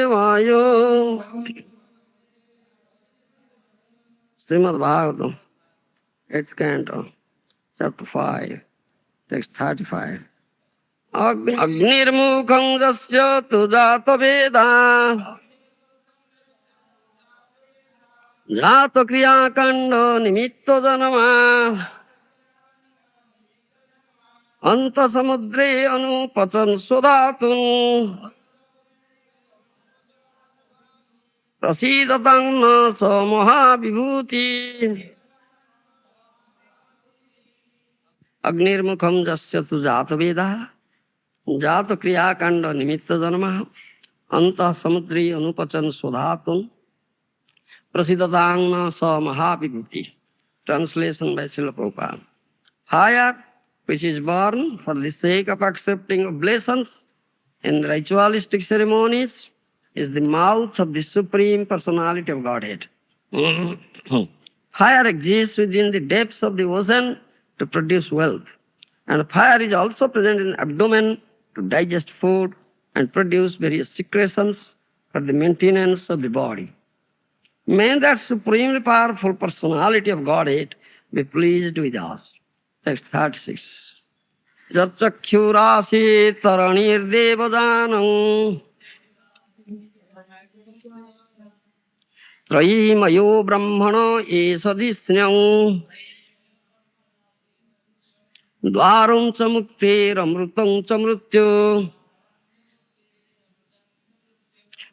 Mayo. Srimad Bhagavatam, 8th canto, chapter 5, text 35. Agnirmukham jasya tu jata veda jata kriya kanda nimitto janama anta samudre anupatan sudatun prasidatang na sa mahabhibhuti. Agnirmukham jasya tu jata veda jata kriya kanda nimitta janama anta samudri anupachan sudhatun prasidatang sa mahabhibhuti. Translation by Srila Prabhupada. Fire, which is born for the sake of accepting oblations in ritualistic ceremonies, is the mouth of the Supreme Personality of Godhead. Fire exists within the depths of the ocean to produce wealth. And fire is also present in the abdomen to digest food and produce various secretions for the maintenance of the body. May that supremely powerful personality of Godhead be pleased with us. Text 36. Jatchakhyurasi taranir devadanam trayimayo brahmano esadisnyam dvaram cha muktir amrutam cha mrityu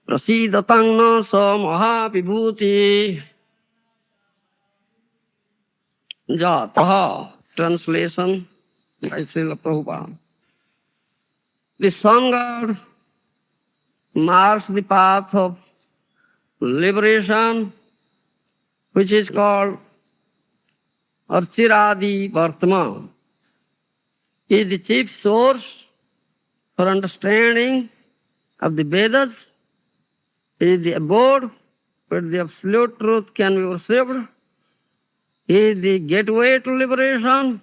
prasidatang na sa mahabhibhuti. Jataha. Translation by Srila Prabhupada. The sun god marks the path of liberation, which is called Archiradi Vartman. He is the chief source for understanding of the Vedas. He is the abode where the absolute truth can be worshipped. He is the gateway to liberation,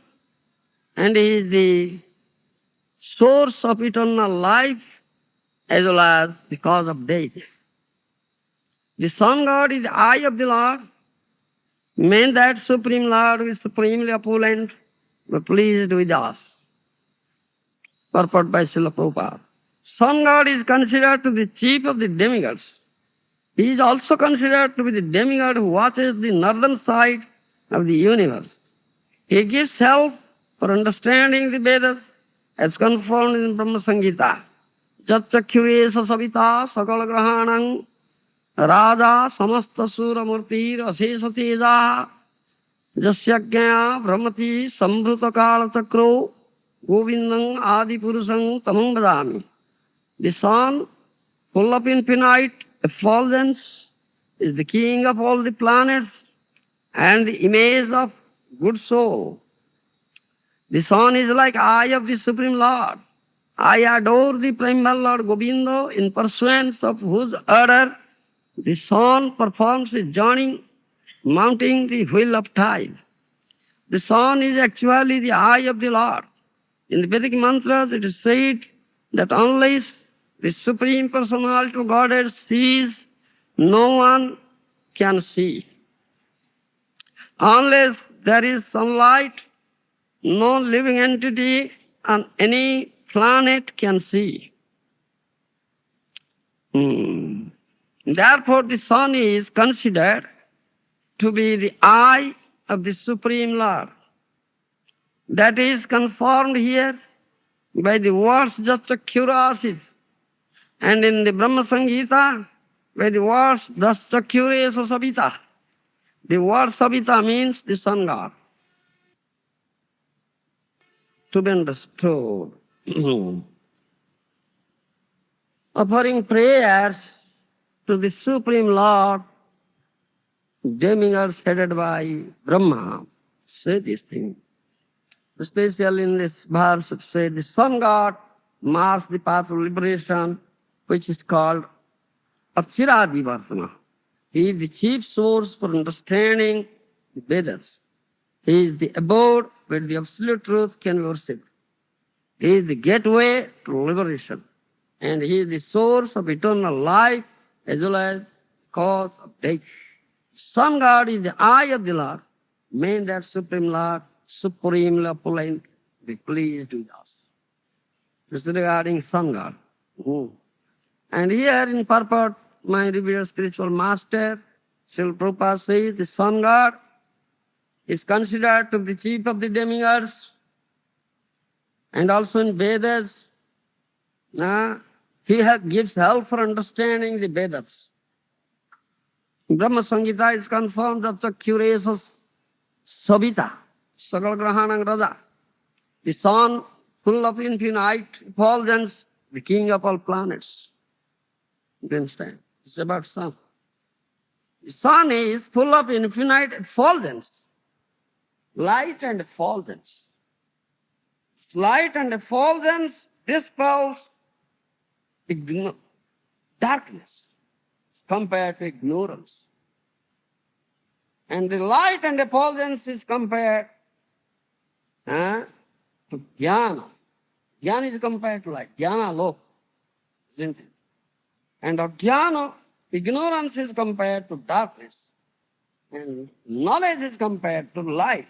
and he is the source of eternal life as well as the cause of death. The sun god is the eye of the Lord. May that Supreme Lord who is supremely opulent be pleased with us. Purport by Srila Prabhupada. Sun god is considered to be the chief of the demigods. He is also considered to be the demigod who watches the northern side of the universe. He gives help for understanding the Vedas as confirmed in Brahma Samhita. Jatchakyuresa savita sakala grahanam raja samasta sura murtir asesa teja jasyagya brahmati sambhuta kala chakro govindang adi purusang tamang vadami. The sun, full of infinite effulgence, is the king of all the planets and the image of good soul. The sun is like eye of the Supreme Lord. I adore the primal Lord Govinda, in pursuance of whose order the sun performs its journey, mounting the wheel of time. The sun is actually the eye of the Lord. In the Vedic mantras it is said that unless the Supreme Personality of Godhead sees, no one can see. Unless there is sunlight, no living entity on any planet can see. Therefore, the sun is considered to be the eye of the Supreme Lord. That is confirmed here by the words Jatchakyurasi, and in the Brahma Samhita by the words Daschakyuresa Savita. The word Savita means the sun god. To be understood. Offering prayers to the Supreme Lord, demigods headed by Brahma say this thing. Especially in this verse it says the sun god marks the path of liberation, which is called Archiradi Vartana. He is the chief source for understanding the Vedas. He is the abode where the absolute truth can be worshipped. He is the gateway to liberation. And he is the source of eternal life as well as cause of death. Sun God is the eye of the Lord. May that Supreme Lord, supremely opulent, be pleased with us. This is regarding Sun God. And here in purport, my revered spiritual master, Srila Prabhupada says, the Sun God is considered to be the chief of the demigods. And also in Vedas, he gives help for understanding the Vedas. In Brahma Samhita is confirmed that the curious Sabita, Sagal Grahanang Raja, the sun full of infinite effulgence, the king of all planets. You understand? It's about sun. The sun is full of infinite effulgence, light and effulgence. Light and effulgence dispels darkness compared to ignorance. And the light and effulgence is compared to jnana. Jnana is compared to light. Jnana lok, isn't it? And ajnana, ignorance is compared to darkness. And knowledge is compared to light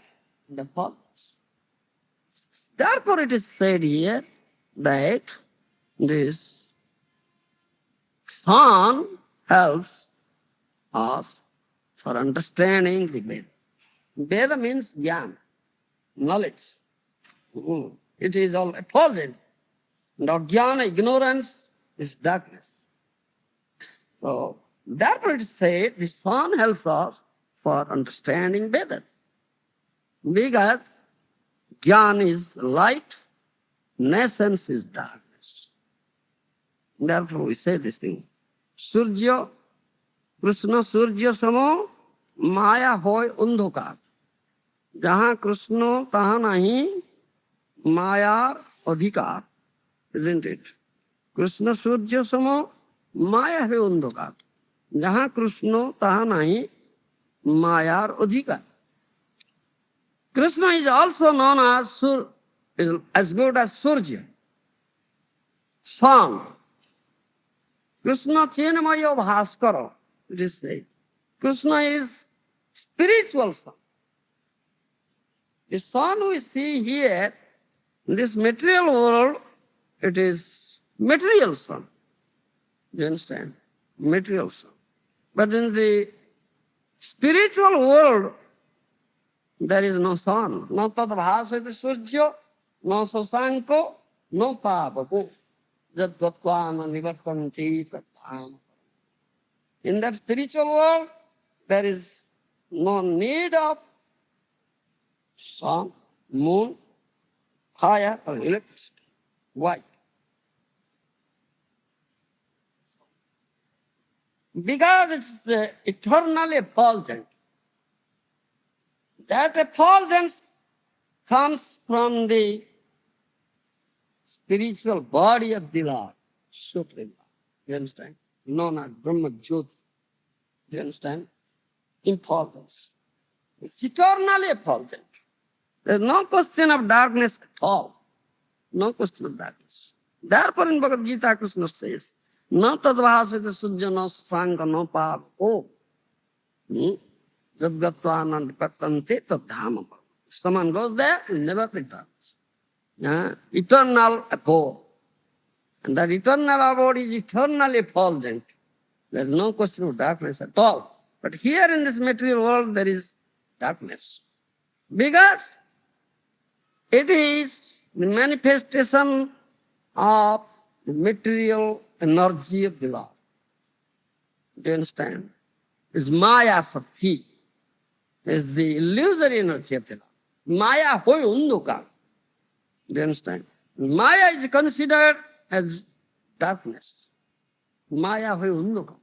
and effulgence. Therefore it is said here that this sun helps us for understanding the Veda. Veda means jnana, knowledge. It is all effulgent. And ajnana, ignorance, is darkness. So, therefore it is said the sun helps us for understanding Vedas. Because jnana is light, nescience is darkness. Therefore we say this thing. Surya, Krishna Surya Samo, Maya hoy undhokar. Jahan Krishna tahan nahi Mayar adhikar. Isn't it? Krishna Surya Samo, Maya hoy undhokar. Jahan Krishna tahan nahi Mayar adhikar. Krishna is also known as good as Surya, sun. Krishna Chenamaya Bhaskara, it is said. Krishna is spiritual sun. The sun we see here, in this material world, it is material sun. You understand? Material sun. But in the spiritual world, there is no sun. No tadbhasati surya, no sasanko, no pavako. Jadvatvana nivartanti tatham. In that spiritual world, there is no need of sun, moon, fire, or electricity. Why? Because it's eternally effulgent. That effulgence comes from the spiritual body of the Lord, Supreme Lord. You understand? Known as Brahma Jyoti. You understand? Effulgence. It's eternally effulgent. There's no question of darkness at all. No question of darkness. Therefore in Bhagavad Gita, Krishna says, no tadvasita sujya no sasanka no pavo. Jadgatvanand patante tadhama. If someone goes there, he never returns. Eternal abode. And that eternal abode is eternally effulgent. There is no question of darkness at all. But here in this material world, there is darkness. Because it is the manifestation of the material energy of the Lord. Do you understand? It's Maya Sakti. It's the illusory energy of the Lord. Maya hoy undhukar. Do you understand? Maya is considered as darkness. Maya hoy undhukar.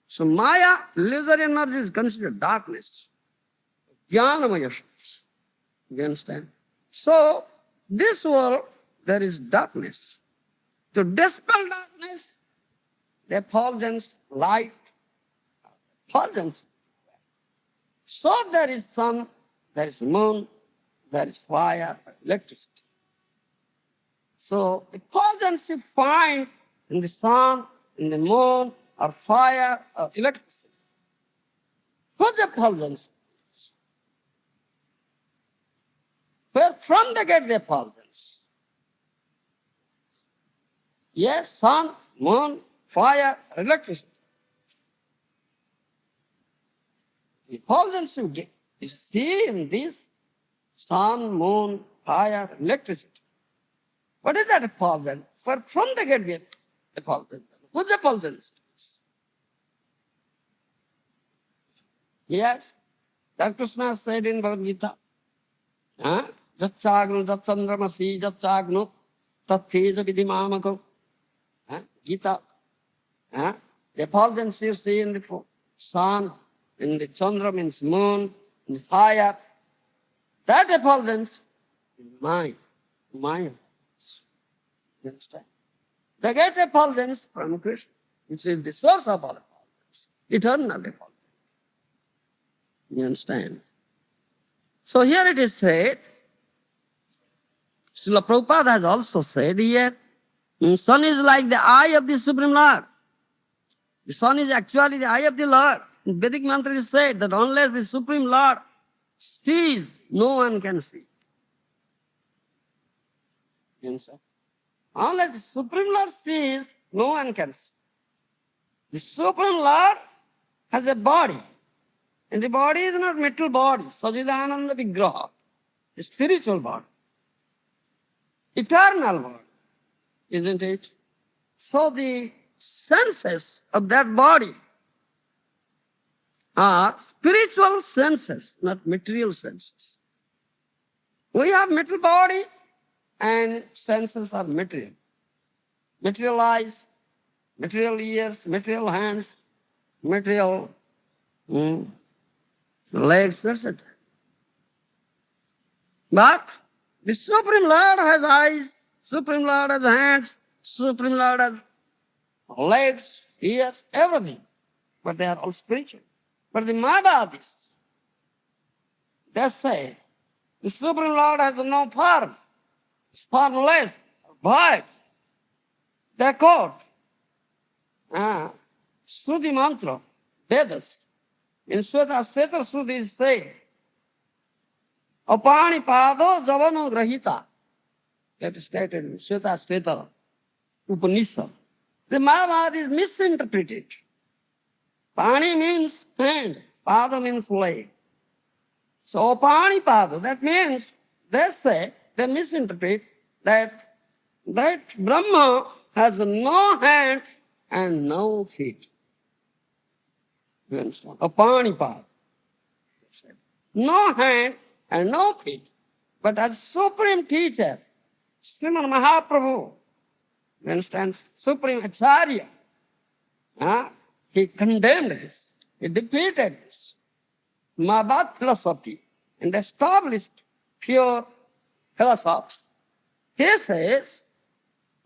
So Maya, illusory energy, is considered darkness. Jnanamaya Shakti. You understand? So, this world, there is darkness. To dispel darkness, the effulgence, light, effulgence. So there is sun, there is moon, there is fire, electricity. So effulgence you find in the sun, in the moon, or fire or electricity. Whose effulgence? Where from they get the effulgence? Yes, sun, moon, fire, electricity. The effulgence you get, you see in this sun, moon, fire, electricity. What is that effulgence? Where from they get the effulgence? Whose effulgence? Yes, that Krishna said in Bhagavad Gita. Jatchagnu jatchandramasi jatchagnu tatteja vidimamako. Gita. The effulgence you see in the sun, in the chandra means moon, in the fire. That effulgence is mine. You understand? They get effulgence from Krishna, which is the source of all effulgence, eternal effulgence. You understand? So here it is said, Srila Prabhupada has also said here, sun is like the eye of the Supreme Lord. The sun is actually the eye of the Lord. In Vedic mantra it is said that unless the Supreme Lord sees, no one can see. You understand? Unless the Supreme Lord sees, no one can see. The Supreme Lord has a body. And the body is not material body, Sajidananda Vigraha, a spiritual body, eternal body, isn't it? So the senses of that body are spiritual senses, not material senses. We have material body and senses are material. Material eyes, material ears, material hands, material legs, etc. But the Supreme Lord has eyes, Supreme Lord has hands, Supreme Lord has legs, ears, everything. But they are all spiritual. But the Mayavadis, they say, the Supreme Lord has no form, is formless, void. They quote Shruti mantra, Vedas. In Sweta Shruti is said, Apani pado javano grahita. That is stated in Sweta Upanishad. The Mayavadis misinterpreted. Pani means hand, pada means leg. So Pani pada, that means they say, they misinterpret that Brahma has no hand and no feet. You understand? Apani pada. No hand and no feet. But as Supreme Teacher, Srimad Mahaprabhu, you understand, Supreme Acharya, he condemned this, he defeated this Mayavad philosophy and established pure philosophy. He says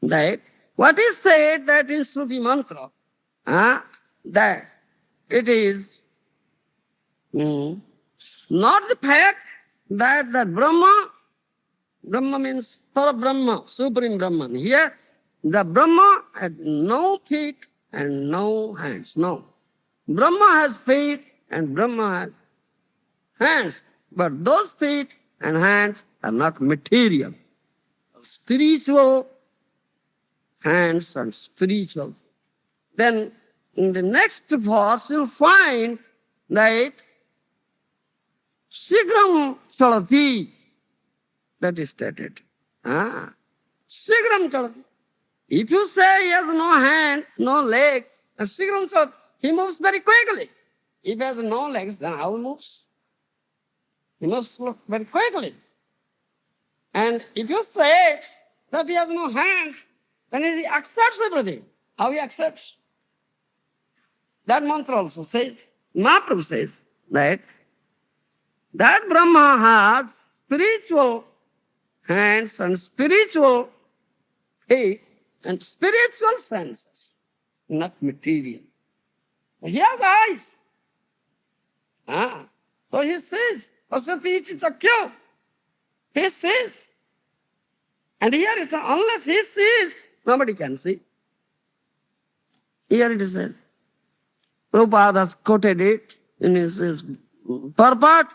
that what is said that in Shruti mantra, that it is not the fact that Brahma means for Brahma, Supreme Brahman. Here, the Brahma had no feet and no hands. No. Brahma has feet and Brahma has hands. But those feet and hands are not material. Spiritual hands and spiritual. Then in the next verse, you'll find that Shigram Chalati, that is stated. Shigram Chalati. If you say he has no hand, no leg, and Shigram Chalati, he moves very quickly. If he has no legs, then how he moves? He moves very quickly. And if you say that he has no hands, then he accepts everything. How he accepts? That mantra also says, Mahaprabhu says that Brahma has spiritual hands and spiritual feet and spiritual senses, not material. He has eyes. So he says, Asati Chakya. He sees. And here it says, unless he sees, nobody can see. Here it says, Prabhupada has quoted it in his purport.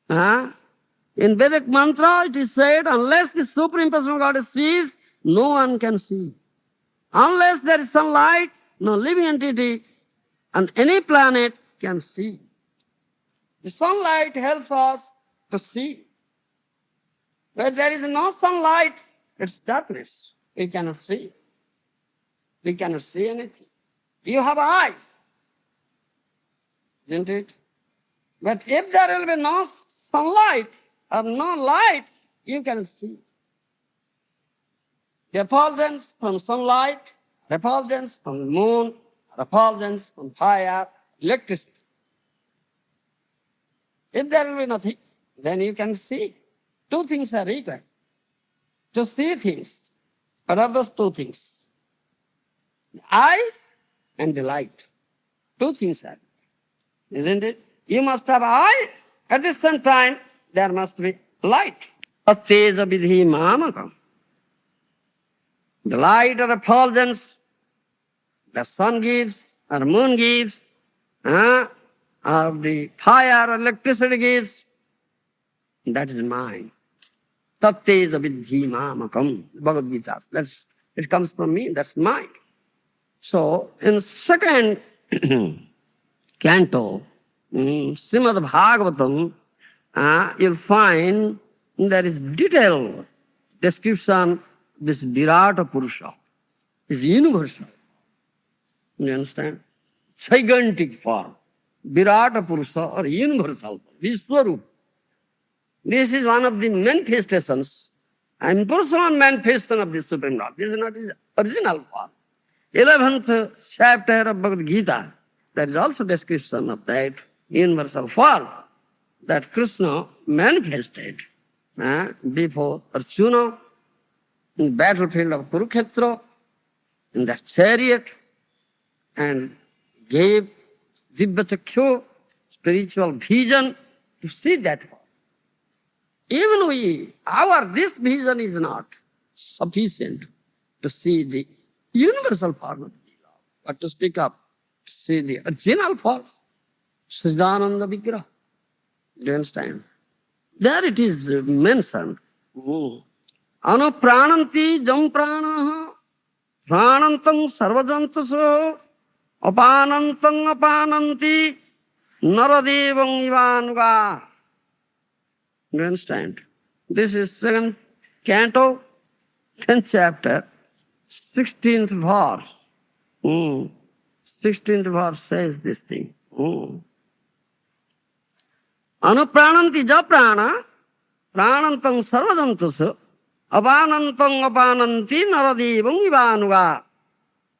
In Vedic mantra it is said, unless the Supreme Personal God sees, no one can see. Unless there is sunlight, no living entity on any planet can see. The sunlight helps us to see. Where there is no sunlight, it's darkness. We cannot see. We cannot see anything. You have an eye, isn't it? But if there will be no sunlight or no light, you cannot see. The effulgence from sunlight, effulgence from the moon, effulgence from fire, electricity. If there will be nothing, then you can see. Two things are required to see things. What are those two things? The eye and the light. Two things are, isn't it? You must have eye. At the same time, there must be light. Atteja vidhi mamakam. The light or effulgence the sun gives or moon gives, or the fire or electricity gives, that is mine. Tatteja vidhi mamakam. Bhagavad Gita. It comes from me, that's mine. So, in second canto, Srimad Bhagavatam, you'll find there is detailed description of this Virata Purusha. It's universal. You understand? Gigantic form. Virata Purusha or universal, Vishwarup. This is one of the manifestations, impersonal manifestation of the Supreme Lord. This is not his original form. 11th chapter of Bhagavad Gita, there is also description of that universal form that Krishna manifested before Arjuna in the battlefield of Kurukshetra, in that chariot, and gave Divya Chakshu, spiritual vision, to see that form. Even this vision is not sufficient to see the universal form of the Lord, but to speak up, to see the original form, Siddhananda Vigraha. Do you understand? There it is mentioned. Anu prananti jam pranaha, pranantam sarvajantaso, apanantam apananti, naradevam ivanuga. Do you understand? This is second canto, 10th chapter, 16th verse. 16th verse says this thing. Anuprananti ja prana, pranantam sarvajantasu, apanantam apananti naradevam ivanuga.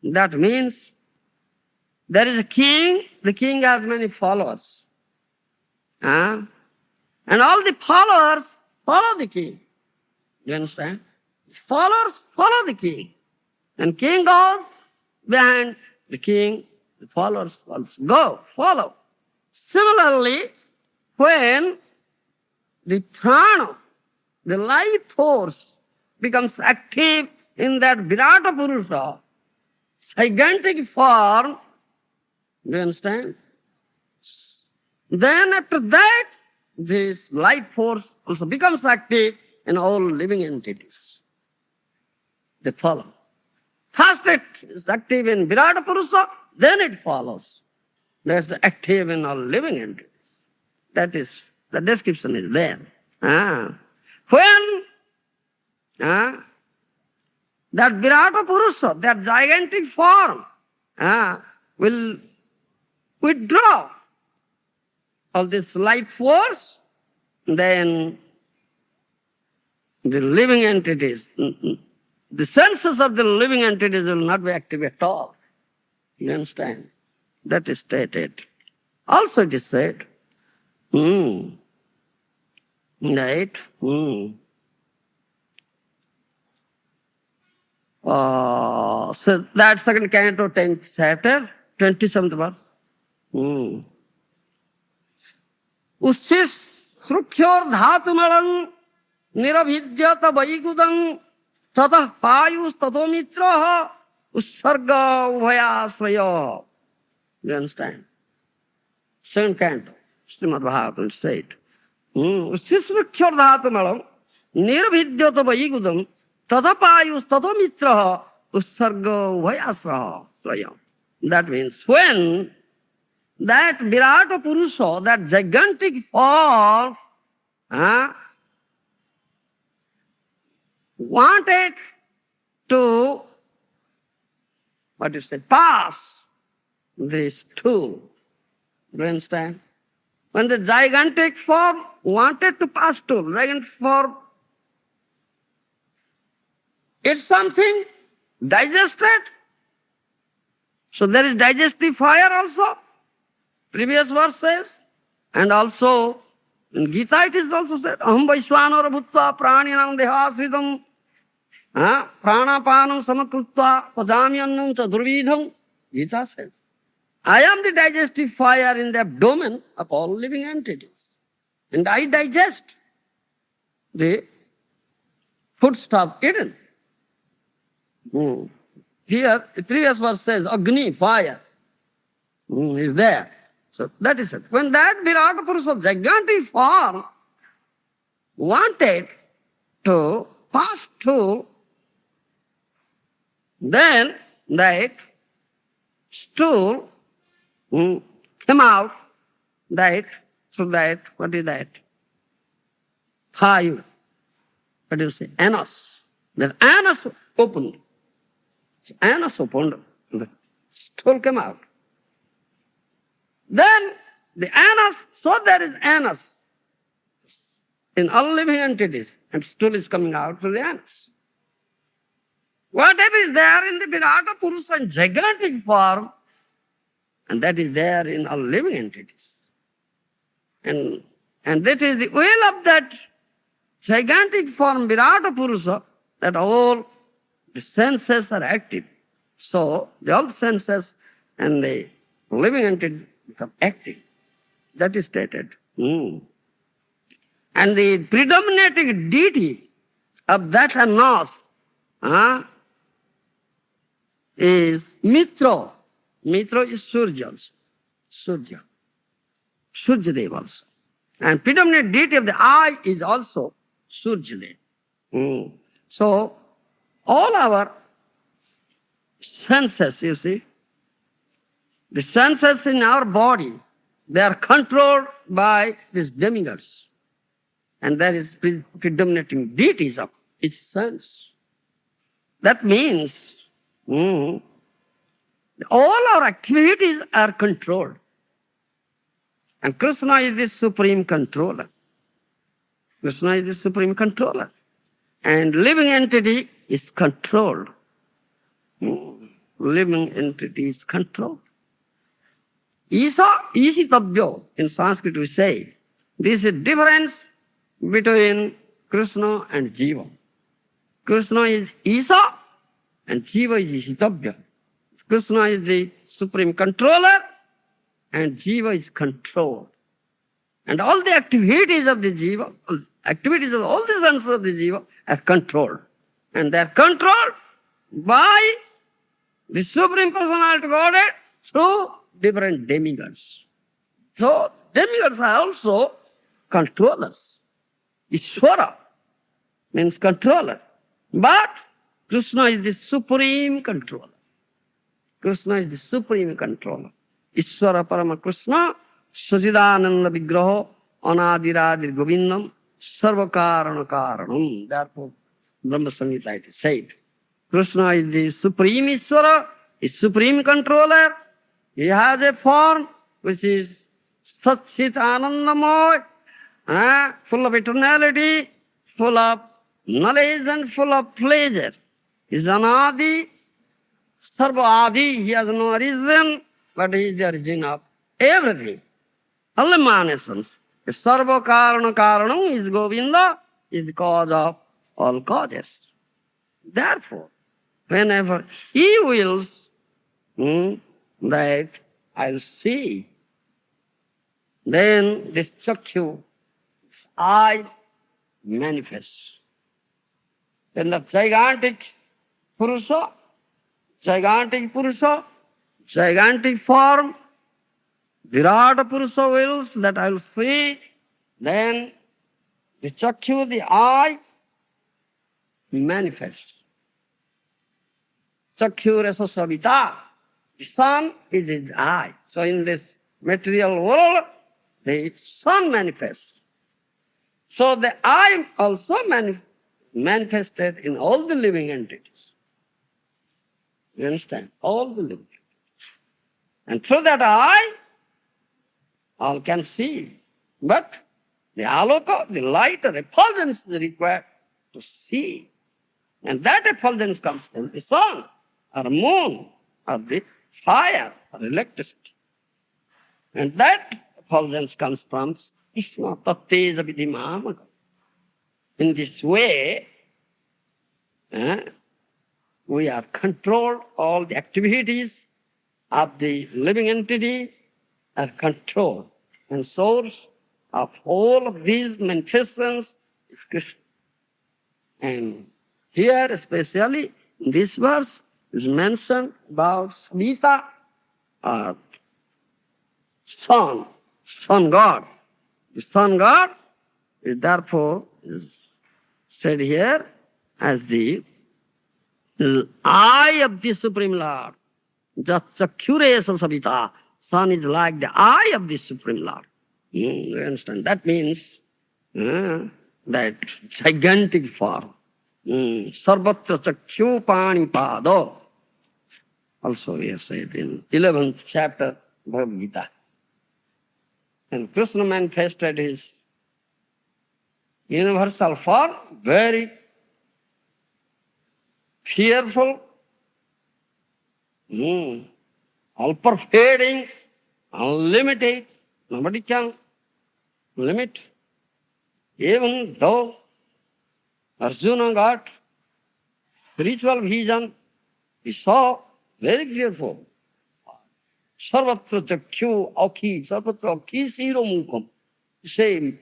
That means there is a king, the king has many followers. And all the followers follow the king. You understand? Followers follow the king. And king goes behind the king, the followers also follow. Similarly, when the prana, the life force, becomes active in that Virata Purusha, gigantic form, do you understand? Then after that, this life force also becomes active in all living entities. They follow. First it is active in Virata Purusha, then it follows. That's active in all living entities. That is, the description is there. When that Virata Purusha, that gigantic form, will withdraw all this life force, then the living entities, the senses of the living entities will not be active at all. You understand? That is stated. Also it is said, right? So that second canto, 10th chapter, 27th verse. Ussis srukhyor dhatumalang niravidyata vaigudang tatah payus tato mitraha ussarga ubhayasraya. You understand? Second canto, Srimad Bhagavatam said. Sisrukshyar dhatumalam nirvidyato vaigudam tadapayus tadamitraha usarga vayasraha swayam. That means when that Virata Purusha, that gigantic form, wanted to, pass this tool. Do you understand? When the gigantic form wanted to pass tool, gigantic form, it's something digested. So there is digestive fire also. Previous verse says. And also in Gita it is also said, Aham Vaishwanara Bhutva Praninam Dehasridam Pranapanam Samakrutva Pajamyannam Chadurvidham. Gita says, I am the digestive fire in the abdomen of all living entities. And I digest the foodstuff eaten. Here, the previous verse says, Agni, fire, is there. So that is it. When that Virata Purusha, gigantic form, wanted to pass through, then that stool came out, that, through that, what is that? Fire. What do you say? Anus. That anus opened. Anus opened. The stool came out. Then the anus, so there is anus in all living entities, and stool is coming out through the anus. Whatever is there in the Virata Purusha in gigantic form, and that is there in all living entities. And that is the will of that gigantic form, Virata Purusha, that all the senses are active. So the all senses and the living entity become active. That is stated. And the predominating deity of that anas is Mitra. Mitra is Surya also. Surya. Surya Deva also. And predominant deity of the eye is also Surya Deva. So all our senses, you see, the senses in our body, they are controlled by these demigods. And there is predominating deities of its sense. That means all our activities are controlled. And Krishna is the supreme controller. Krishna is the supreme controller. And living entity is controlled. Living entity is controlled. Isa isitabhyo, in Sanskrit we say, this is difference between Krishna and Jiva. Krishna is Isa and Jiva is isitabhya. Krishna is the supreme controller and Jiva is controlled. And all the activities of the Jiva, activities of all the sons of the Jiva are controlled. And they are controlled by the Supreme Personality of Godhead through different demigods. So demigods are also controllers. Ishvara means controller. But Krishna is the supreme controller. Krishna is the supreme controller. Ishvara Parama Krishna, Sachidananda Vigraha, Anadiradir Govindam, Sarvakarana Karanam. Therefore, Brahma Samhita it is said. Krishna is the supreme Ishvara, is supreme controller. He has a form which is Satchit Anandamoy, full of eternality, full of knowledge and full of pleasure. He is Anadi, Sarva Adi, he has no origin, but he is the origin of everything. All emanations. Sarva Karana Karanam is Govinda, is the cause of all causes. Therefore, whenever he wills that I'll see, then this Chakshu, this eye manifests. When the gigantic Purusha, gigantic form Virata Purusha wills that I will see, then the chakyu, the eye, manifests. Chakyu rasa savita, the sun is his eye. So in this material world, the sun manifests. So the eye also manifested in all the living entities. You understand? All the living entities. And through that eye, all can see. But the aloka, the light or effulgence is required to see. And that effulgence comes from the sun, or moon, or the fire, or electricity. And that effulgence comes from Krishna, tatteja vidhimamaka. In this way, we are controlled, all the activities of the living entity are controlled. And source of all of these manifestations is Krishna. And here, especially in this verse, is mentioned about Savita, or sun god. The sun god is therefore said here as the eye of the Supreme Lord. Chakyuresa Savita. Sun is like the eye of the Supreme Lord. You understand? That means that gigantic form. Sarvatra Chakyu Pani Pado. Also we have said in 11th chapter Bhagavad Gita. And Krishna manifested his universal form, very fearful, all-pervading, unlimited. Nobody can limit. Even though Arjuna got spiritual vision, he saw very fearful. Sarvatra Chakyu Akhi, Sarvatra Akhi Siro Mukam. Say,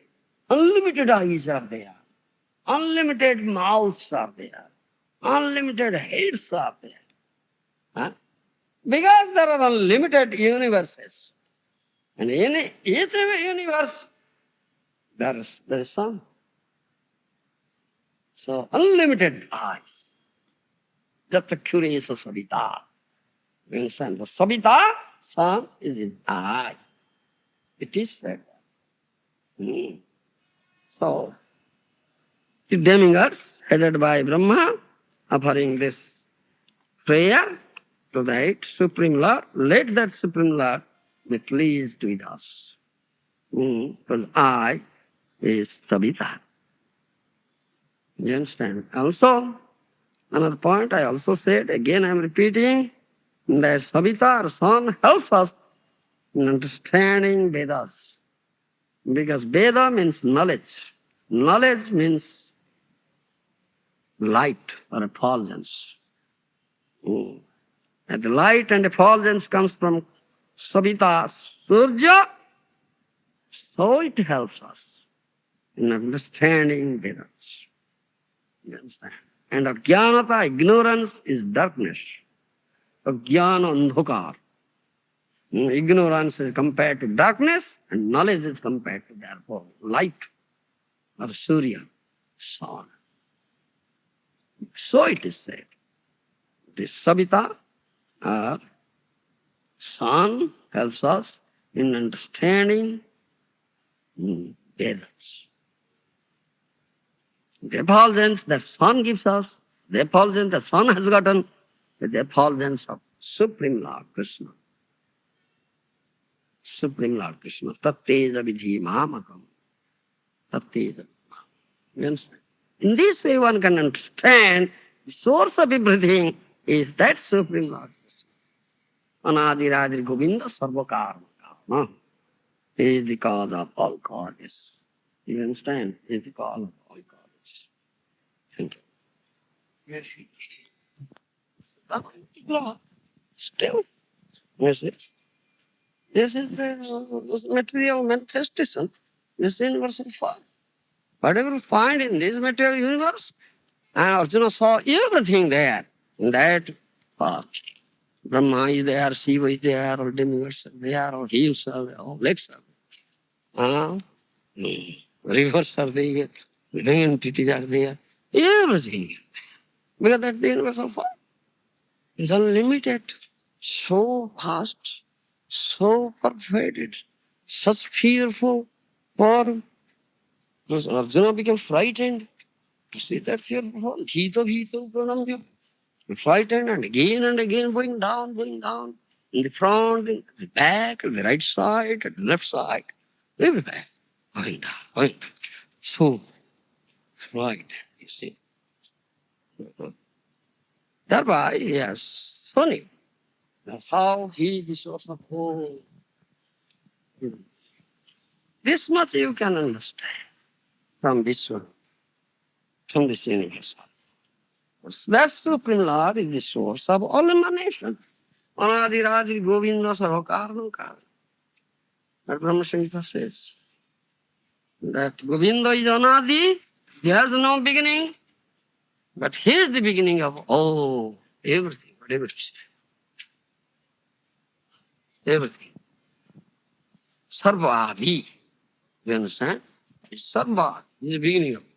unlimited eyes are there, unlimited mouths are there, unlimited heads are there. Huh? Because there are unlimited universes. And in each universe, there is sun. So, unlimited eyes. That's the curious of Savita. You understand? The Savita, sun, is his eye. It is said. So, the demigods, headed by Brahma, offering this prayer to that Supreme Lord, let that Supreme Lord be pleased with us. Because I is Savita. You understand? Also, another point I also said, again I am repeating, that Savita or sun helps us in understanding Vedas. Because Veda means knowledge. Knowledge means light or effulgence. And the light and effulgence comes from Savita Surya, so it helps us in understanding Vedas. You understand? And Ajnanata, ignorance, is darkness. Ajnana andhakar. Ignorance is compared to darkness, and knowledge is compared to, therefore, light or Surya, sun. So it is said. This Savita or sun helps us in understanding Vedas. The effulgence that sun gives us, the effulgence that sun has gotten, is the effulgence of Supreme Lord Krishna. Supreme Lord Krishna. Tatteja vidhi mahamakam. Tatteja. In this way one can understand the source of everything is that Supreme Lord Krishna. Anadiradi Govinda sarvakarma karma. He is the cause of all causes. You understand? He is the cause of all causes. Thank you. Yes. Still. Yes, yes. This is this material manifestation, this universal form. Whatever you find in this material universe, and Arjuna saw everything there in that form. Brahma is there, Shiva is there, all demigods are there, all hills are there, all lakes are there. Rivers are there, living entities are there, everything. Because that's the universal form. It's unlimited, so vast, so perfected, such fearful form. Arjuna became frightened to see that fearful form. Bhito bhito pranamya. Frightened and again going down, in the front, in the back, at the right side, at the left side, everywhere. Going down, going down. So, right, you see. Thereby, yes, funny. How he is the source of all. This much you can understand from this one, from this universe. That Supreme Lord is the source of all emanation. Anadiradi Govinda Sarvakaranam Karanam. That Brahma Samhita says that Govinda is Anadi, he has no beginning, but he is the beginning of all, everything, whatever you say. Everything. Sarvadi. You understand? It's Sarva, is the beginning of it.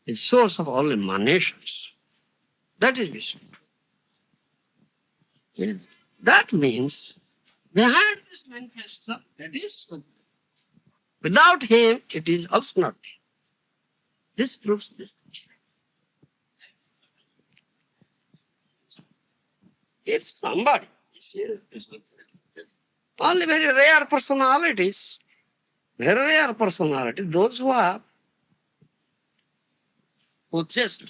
It's source of all emanations. That is Vishnu. Yes. That means behind this manifestation, that is Supreme. Without him, it is also not. This proves this. If somebody is serious, only very rare personalities, those who are possessed,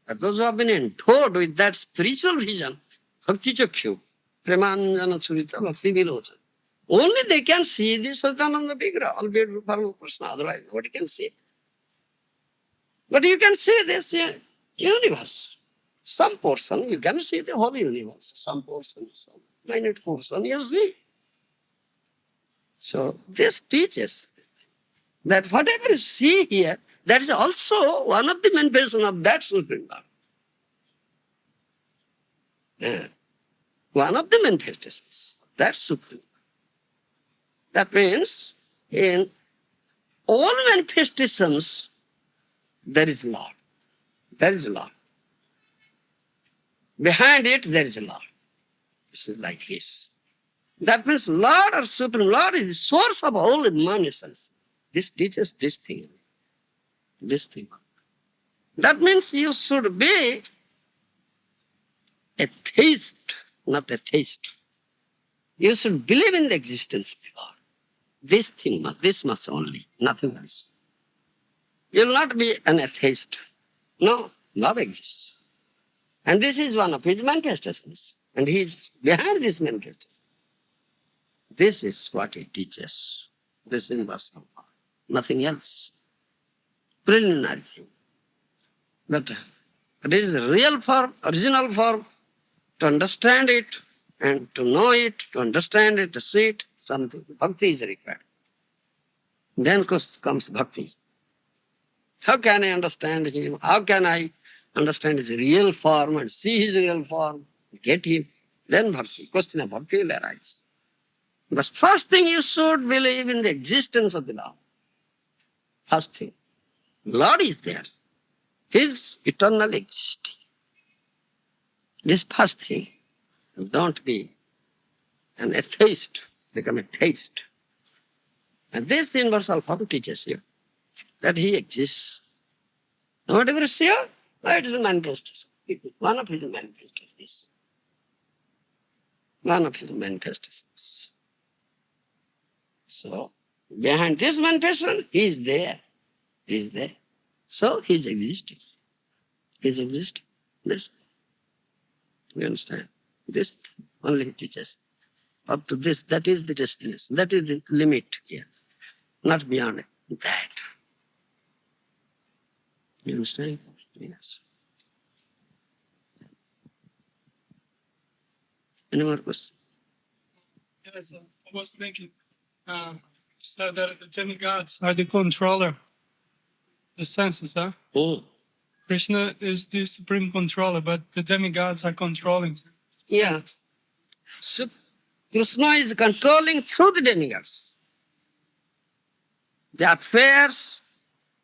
those who have been endowed with that spiritual vision, Bhakti Chakyu, Premanjana Surita, Bhakti Vilocha, only they can see the Satananda Vigraha, albeit Rupa Krishna, otherwise nobody can see. But you can see this universe. Some portion, you can see the whole universe. Some portion, some minute portion, you see. So this teaches that whatever you see here, that is also one of the manifestations of that Supreme Lord. Yeah. One of the manifestations, that Supreme. That means in all manifestations, there is Lord. There is Lord. Behind it, there is a Lord. This is like this. That means Lord or Supreme Lord is the source of all emanations. This teaches this thing. This thing. That means you should be a theist, not a theist. You should believe in the existence of God. This thing, this much only, nothing else. You will not be an atheist. No, love exists. And this is one of his manifestations. And he is behind this manifestation. This is what he teaches. This universal law. Nothing else. Preliminary thing. But it is the real form, original form. To understand it and to know it, to understand it, to see it, something. Bhakti is required. Then comes bhakti. How can I understand him? How can I understand his real form and see his real form, get him? Then bhakti. Question of bhakti will arise. But first thing you should believe in the existence of the Lord. First thing. Lord is there. He is eternally existing. This first thing. Don't be an atheist. Become a theist. And this universal form teaches you that he exists. Now whatever is here, it is a manifestation. One of his manifestations. One of his manifestations. So, behind this manifestation, he is there. He is there. So, he is existing. He is existing. This. You understand? This only teaches. Up to this, that is the destination. That is the limit here. Not beyond that. You understand? Yes. Any more questions? Yes, I was thinking, said that the demigods are the controller, the senses, huh? Oh. Krishna is the supreme controller, but the demigods are controlling. Yeah. So Krishna is controlling through the demigods. The affairs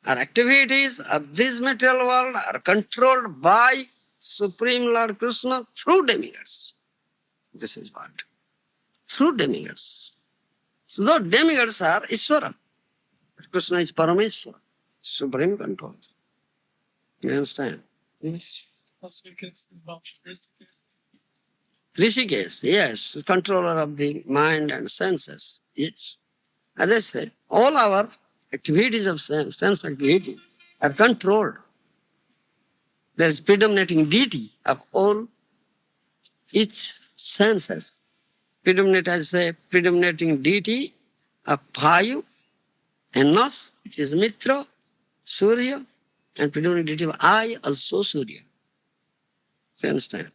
or activities of this material world are controlled by Supreme Lord Krishna through demigods. This is what. Through demigods. So those demigods are Ishvara. Krishna is Parameshwara, supreme control. You understand? Yes. Also, we can say about Rishikesh. Rishikesh, yes, controller of the mind and senses. Yes. As I said, all our activities of sense activity are controlled. There is predominating deity of all each senses. Predominating deity of Vayu, Enos, which is Mitra, Surya, and predominating deity of I, also Surya. You understand?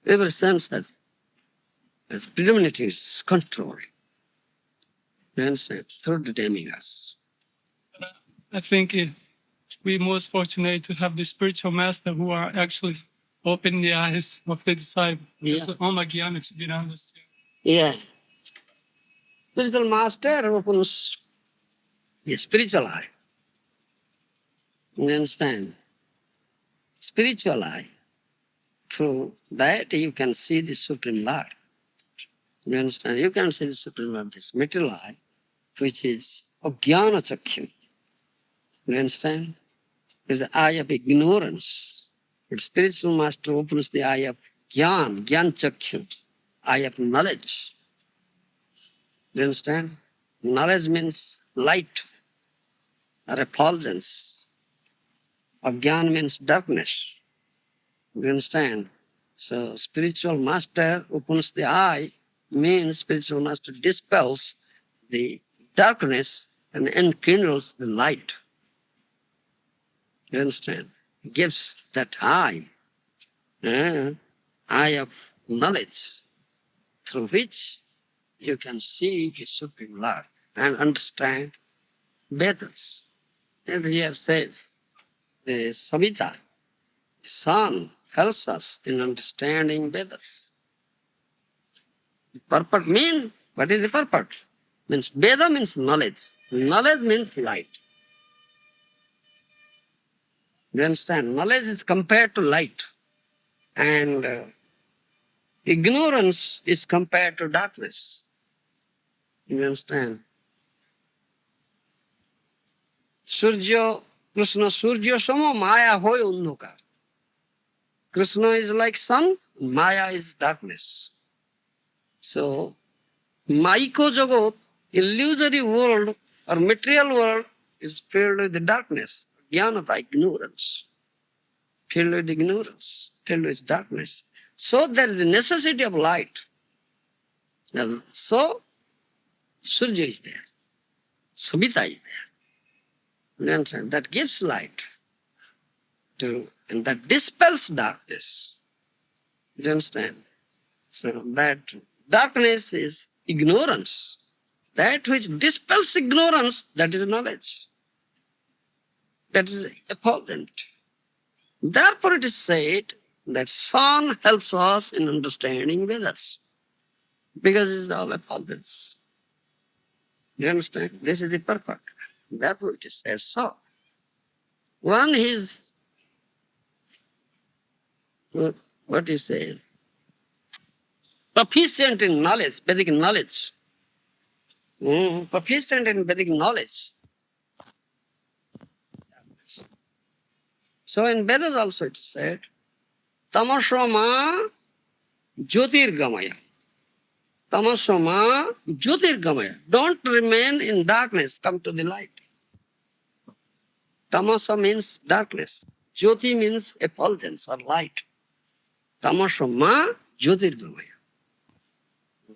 Every sense has predominating control. You understand? Through the demigods. I think we're most fortunate to have the spiritual master who are actually opening the eyes of the disciple. Yeah. So, oh my God, to be honest. Yeah. Spiritual master opens the spiritual eye. You understand? Spiritual eye. Through that you can see the Supreme Lord. You understand? You can see the Supreme Lord, this material eye, which is Jnana Chakya. You understand? It's the eye of ignorance. But spiritual master opens the eye of Gyan Chakya, eye of knowledge. You understand? Knowledge means light or effulgence. Agyan means darkness. You understand? So spiritual master opens the eye, means spiritual master dispels the darkness and enkindles the light. You understand? Gives that eye of knowledge, through which you can see the Supreme Lord and understand Vedas. And here says, the Savita, the sun, helps us in understanding Vedas. Purport means, what is the purport? Means Veda means knowledge. Knowledge means light. You understand? Knowledge is compared to light. And ignorance is compared to darkness. You understand? Surya, Krishna Surya Sama, Maya hoy undhakar. Krishna is like sun, Maya is darkness. So, Maiko Jagat, illusory world or material world, is filled with the darkness, jnanata, ignorance. Filled with ignorance, filled with darkness. So there is the necessity of light. So, Surya is there. Sabita is there. You understand? That gives light and that dispels darkness. You understand? So that darkness is ignorance. That which dispels ignorance, that is knowledge. That is effulgent. Therefore it is said that sun helps us in understanding Vedas. Because it's all effulgence. You understand? This is the purport. Therefore it is said so. One is, what you say, proficient in knowledge, Vedic knowledge. Proficient in Vedic knowledge. So in Vedas also it is said, tamasoma jyotirgamaya. Tamasoma jyotirgamaya. Don't remain in darkness, come to the light. Tamasa means darkness. Jyoti means effulgence or light. Tamasoma jyotirgamaya.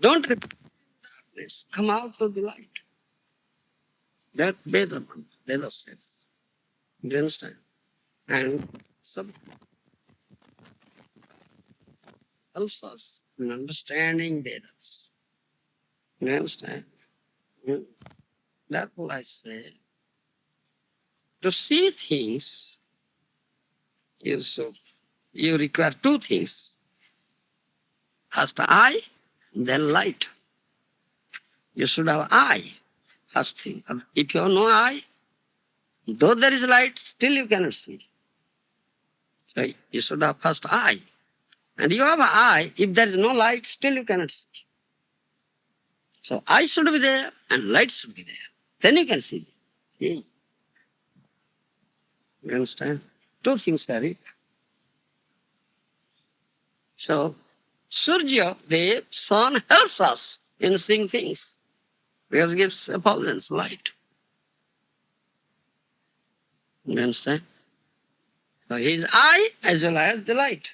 Don't remain in darkness, come out to the light. That Veda says. Do you understand? And so helps us in understanding Vedas. You understand? Therefore I say, to see things, you require two things. First eye, then light. You should have eye, first thing. If you have no eye, though there is light, still you cannot see. So you should have first eye. And you have an eye, if there is no light, still you cannot see. So eye should be there and light should be there. Then you can see. Yes. You understand? Two things are it. So Surya, the sun, helps us in seeing things. Because it gives effulgence, light. You understand? So his eye as well as the light.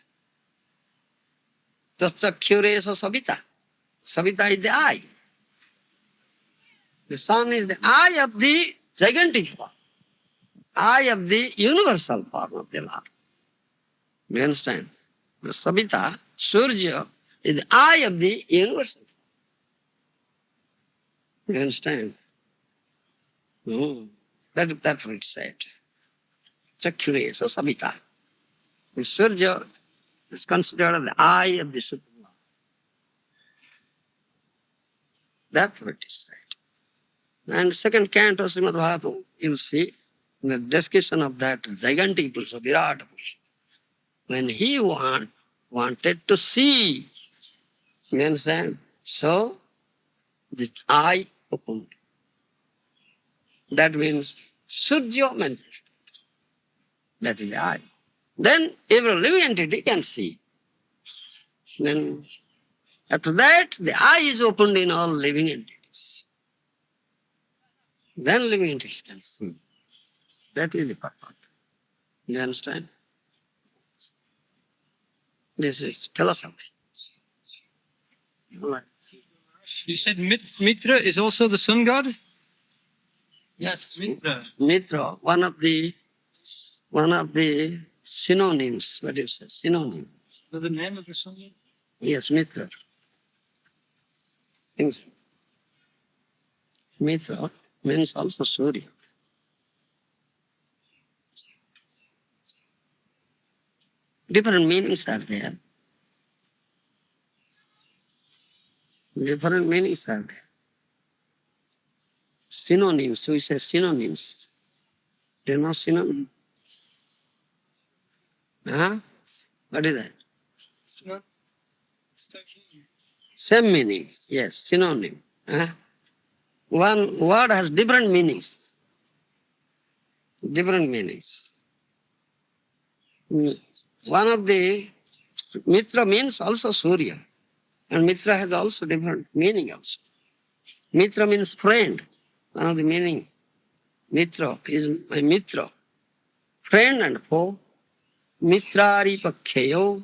Just the curious of Savita. Savita is the eye. The sun is the eye of the gigantic form, eye of the universal form of the Lord. You understand? The Savita, Surya, is the eye of the universal form. You understand? That's what it said. Chakure, so Savita. The Surya is considered the eye of the Supreme Lord. That's what it said. And second canto of Srimad Bhagavatam, you will see the description of that gigantic Purusha, Virat Purusha. When he wanted to see, you understand? So the eye opened. That means Surya manifested. That is the eye. Then every living entity can see. Then after that, the eye is opened in all living entities. Then living entities can see. That is the purpose. You understand? This is philosophy. Right. You said Mitra is also the sun god? Yes, Mitra. Mitra, one of the synonyms. What do you say? Synonym. Is the name of the sun god? Yes, Mitra. Things. Mitra means also Surya. Different meanings are there. Different meanings are there. Synonyms, we say synonyms. Do you know synonym? Huh? What is that? It's not stuck in you. Same meaning, yes, synonym. Huh? One word has different meanings. Different meanings. One of the Mitra means also Surya. And Mitra has also different meaning also. Mitra means friend. One of the meaning. Mitra is my Mitra. Friend and foe. Mitrari Pakkheyo.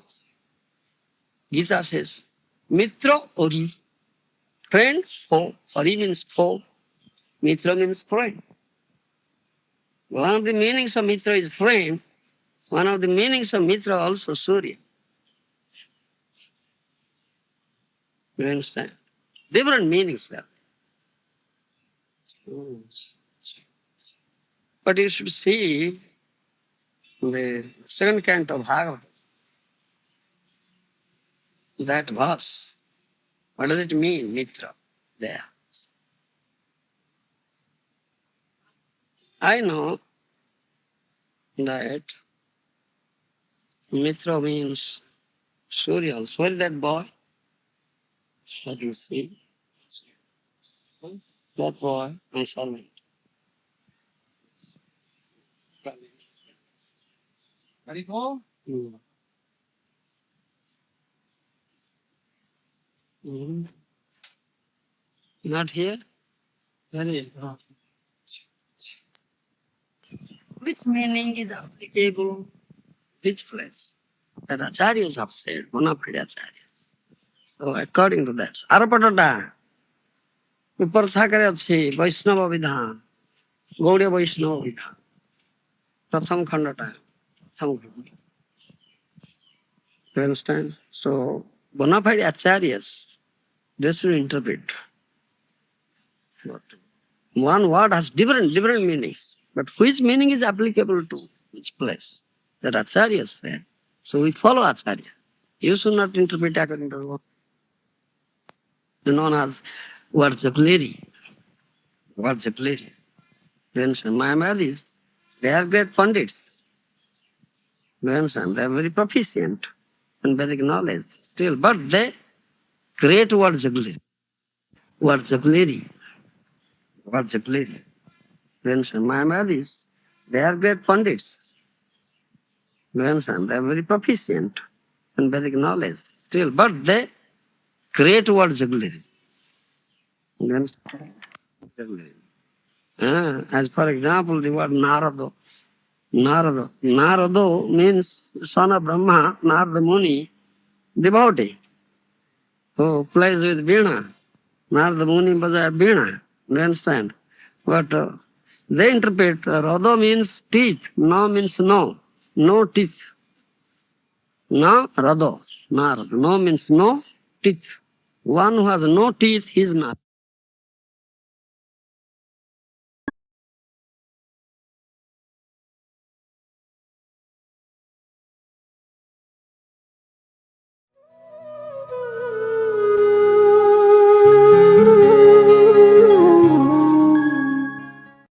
Gita says, Mitra Ori. Friend, foe. Ori means foe. Mitra means friend. One of the meanings of Mitra is friend. One of the meanings of Mitra also Surya. You understand? Different meanings there. But you should see the second canto of Bhagavatam, that verse. What does it mean, Mitra, there? I know that Mitra means Surya also. Where is that boy? What do you see? That boy, my servant. Haribol? Mm. Mhm. Not here? Where is it? Oh. Which meaning is applicable? Which place? That acharyas have said, bona fide acharya. So according to that, Arapatata, Uparthakare ଅଛି Vaishnava Vidhan, Gaudiya Vaishnava Vidhan, Pratham Khandata, Pratham Khandata. You understand? So bona fide acharyas, they should interpret. One word has different meanings, but which meaning is applicable to which place? That acharyas said. So we follow acharya. You should not interpret according to the word. known as Varjakuliri. Varjakuliri. You understand? Mayavadis, they are great pandits. You understand? They are very proficient in Vedic knowledge still, but they create Varjakuliri. Varjakuliri. Varjakuliri. You understand? Mayavadis, they are great pandits. You understand? They are very proficient in Vedic knowledge still, but they create Varjakuliri. You understand? As for example, the word Narado. Narado. Narado means son of Brahma, Narada Muni, devotee, who plays with Veena. Narada Muni bajaya Veena. You understand? But they interpret Rado means teeth, no means no. No teeth. No, Rado. Narada. No means no teeth. One who has no teeth, he is not.